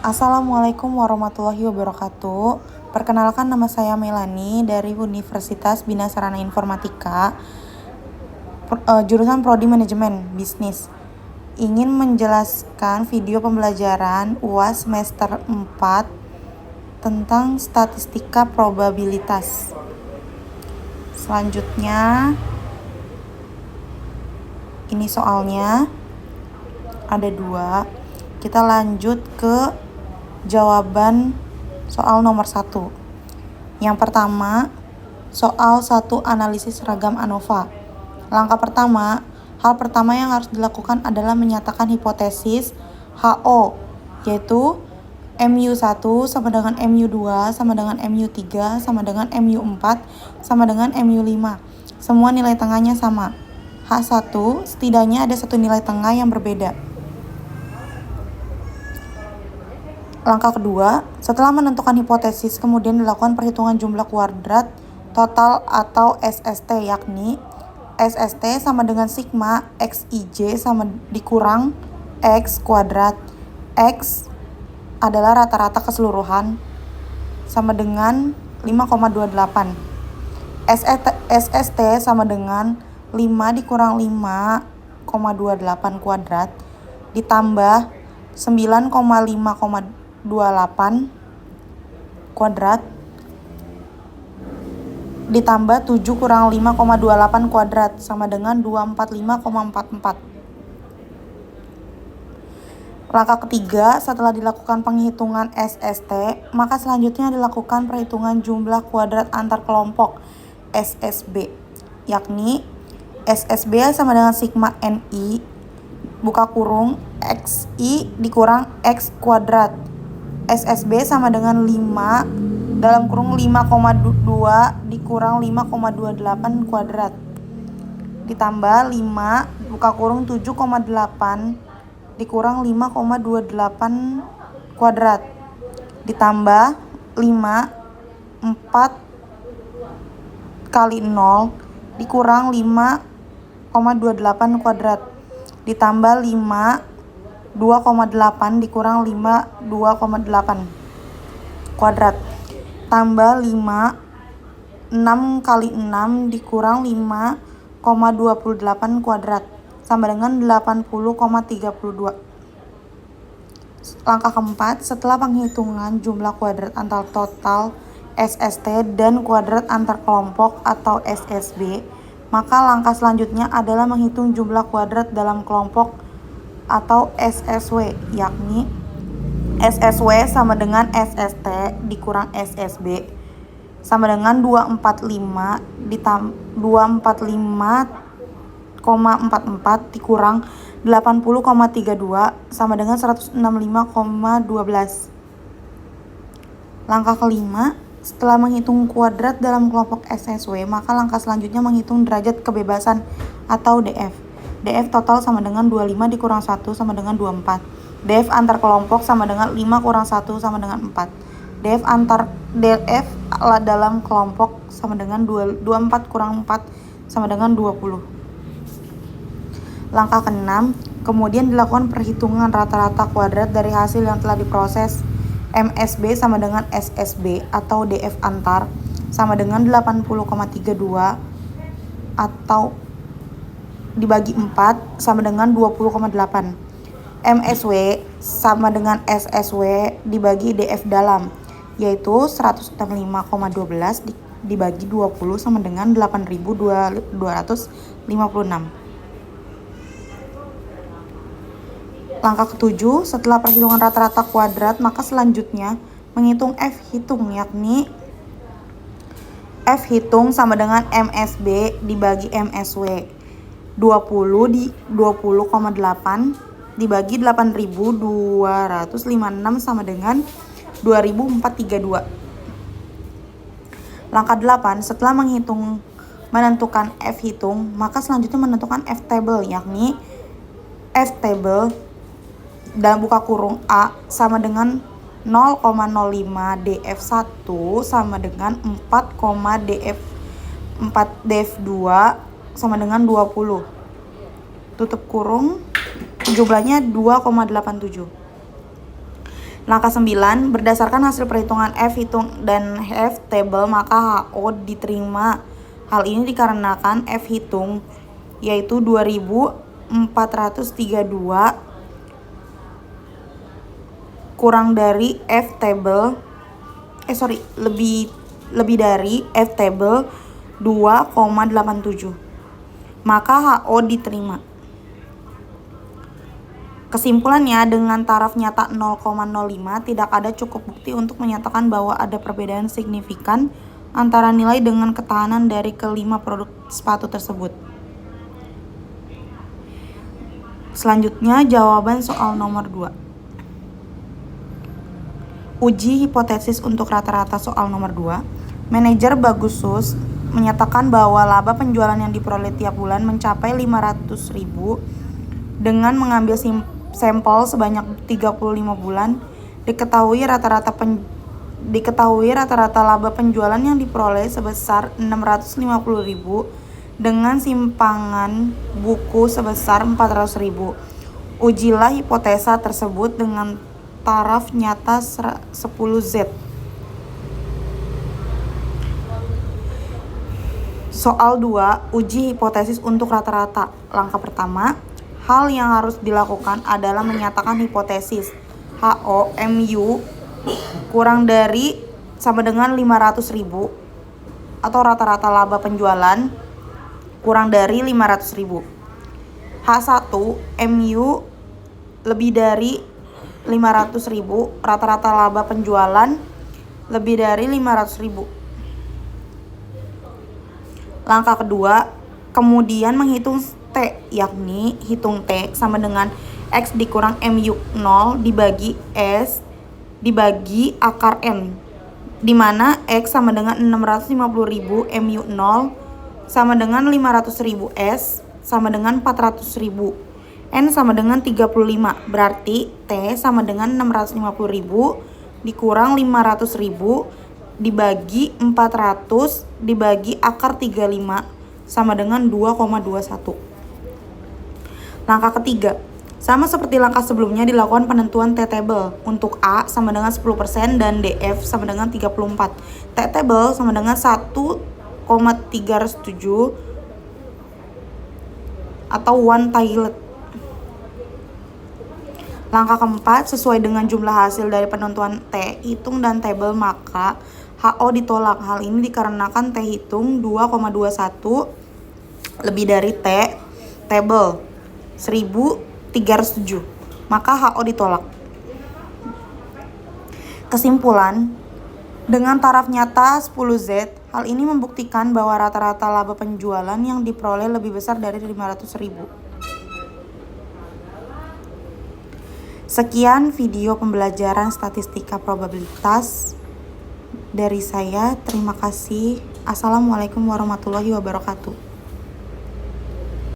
Assalamualaikum warahmatullahi wabarakatuh. Perkenalkan, nama saya Melani dari Universitas Bina Sarana Informatika, jurusan Prodi Manajemen Bisnis. Ingin menjelaskan video pembelajaran UAS semester 4 tentang statistika probabilitas. Selanjutnya, ini soalnya ada 2. Kita lanjut ke jawaban soal nomor 1. Yang pertama, soal 1 analisis ragam ANOVA. Langkah pertama, hal pertama yang harus dilakukan adalah menyatakan hipotesis HO, yaitu MU1 sama dengan MU2 sama dengan MU3 sama dengan MU4 sama dengan MU5. Semua nilai tengahnya sama. H1, setidaknya ada satu nilai tengah yang berbeda. Langkah kedua, setelah menentukan hipotesis, kemudian dilakukan perhitungan jumlah kuadrat total atau SST, yakni SST sama dengan sigma XIJ sama dikurang X kuadrat. X adalah rata-rata keseluruhan sama dengan 5,28. SST sama dengan 5 dikurang 5,28 kuadrat ditambah 9,5,28 kuadrat ditambah 7 kurang 5,28 kuadrat sama dengan 245,44. Langkah ketiga, setelah dilakukan penghitungan SST, maka selanjutnya dilakukan perhitungan jumlah kuadrat antar kelompok SSB, yakni SSB sama dengan sigma NI buka kurung XI dikurang X kuadrat. SSB sama dengan 5 dalam kurung 5,2 dikurang 5,28 kuadrat ditambah 5 buka kurung 7,8 dikurang 5,28 kuadrat ditambah 5 4 kali 0 dikurang 5,28 kuadrat ditambah 5 2,8 dikurang 5 2,8 kuadrat tambah 5 6 kali 6 dikurang 5,28 kuadrat sama dengan 80,32. Langkah keempat, setelah penghitungan jumlah kuadrat antar total SST dan kuadrat antar kelompok atau SSB, maka langkah selanjutnya adalah menghitung jumlah kuadrat dalam kelompok atau SSW, yakni SSW sama dengan SST dikurang SSB sama dengan 245,44 dikurang 80,32 sama dengan 165,12. Langkah kelima, setelah menghitung kuadrat dalam kelompok SSW, maka langkah selanjutnya menghitung derajat kebebasan atau DF. DF total sama dengan 25 dikurang 1 sama dengan 24. DF antar kelompok sama dengan 5 kurang 1 sama dengan 4. DF dalam kelompok sama dengan 24 kurang 4 sama dengan 20. Langkah ke-6, kemudian dilakukan perhitungan rata-rata kuadrat dari hasil yang telah diproses. MSB sama dengan SSB atau DF antar sama dengan 80,32 atau dibagi 4 sama dengan 20,8. MSW sama dengan SSW dibagi DF dalam, yaitu 165,12 dibagi 20 sama dengan 8.256. Langkah ke-7, setelah perhitungan rata-rata kuadrat, maka selanjutnya menghitung F hitung, yakni F hitung sama dengan MSB dibagi MSW. 20 di 20,8 dibagi 8.256 sama dengan 2.432. Langkah 8, setelah menentukan F hitung, maka selanjutnya menentukan F table, yakni F table dalam buka kurung A sama dengan 0,05 DF1 sama dengan 4, DF2 sama dengan 20. Tutup kurung, jumlahnya 2,87. Langkah 9, berdasarkan hasil perhitungan F hitung dan F table, maka HO diterima. Hal ini dikarenakan F hitung yaitu 2432 kurang dari F table lebih dari F table 2,87. Maka HO diterima. Kesimpulannya, dengan taraf nyata 0,05 tidak ada cukup bukti untuk menyatakan bahwa ada perbedaan signifikan antara nilai dengan ketahanan dari kelima produk sepatu tersebut. Selanjutnya, jawaban soal nomor 2. Uji hipotesis untuk rata-rata soal nomor 2. Manajer Bagusus menyatakan bahwa laba penjualan yang diperoleh tiap bulan mencapai 500.000 dengan mengambil sampel sebanyak 35 bulan. Diketahui rata-rata laba penjualan yang diperoleh sebesar 650.000 dengan simpangan buku sebesar 400.000. Ujilah hipotesa tersebut dengan taraf nyata 10Z. Soal 2, uji hipotesis untuk rata-rata. Langkah pertama, hal yang harus dilakukan adalah menyatakan hipotesis HO MU kurang dari sama dengan 500.000 atau rata-rata laba penjualan kurang dari 500.000. H1 MU lebih dari 500.000, rata-rata laba penjualan lebih dari 500.000. Langkah kedua, kemudian menghitung T, yakni hitung T sama dengan X dikurang MU 0 dibagi S dibagi akar N, di mana X sama dengan 650.000, MU 0 sama dengan 500.000, S sama dengan 400.000, N sama dengan 35. Berarti T sama dengan 650.000 dikurang 500.000 dibagi 400 dibagi akar 35 sama dengan 2,21. Langkah ketiga, sama seperti langkah sebelumnya dilakukan penentuan T-table. Untuk A sama dengan 10% dan DF sama dengan 34. T-table sama dengan 1,307 atau one toilet. Langkah keempat, sesuai dengan jumlah hasil dari penentuan T hitung dan table, maka HO ditolak. Hal ini dikarenakan T hitung 2,21 lebih dari T table 1.307, maka HO ditolak. Kesimpulan, dengan taraf nyata 10Z, hal ini membuktikan bahwa rata-rata laba penjualan yang diperoleh lebih besar dari 500.000. Sekian video pembelajaran statistika probabilitas dari saya. Terima kasih. Assalamualaikum warahmatullahi wabarakatuh.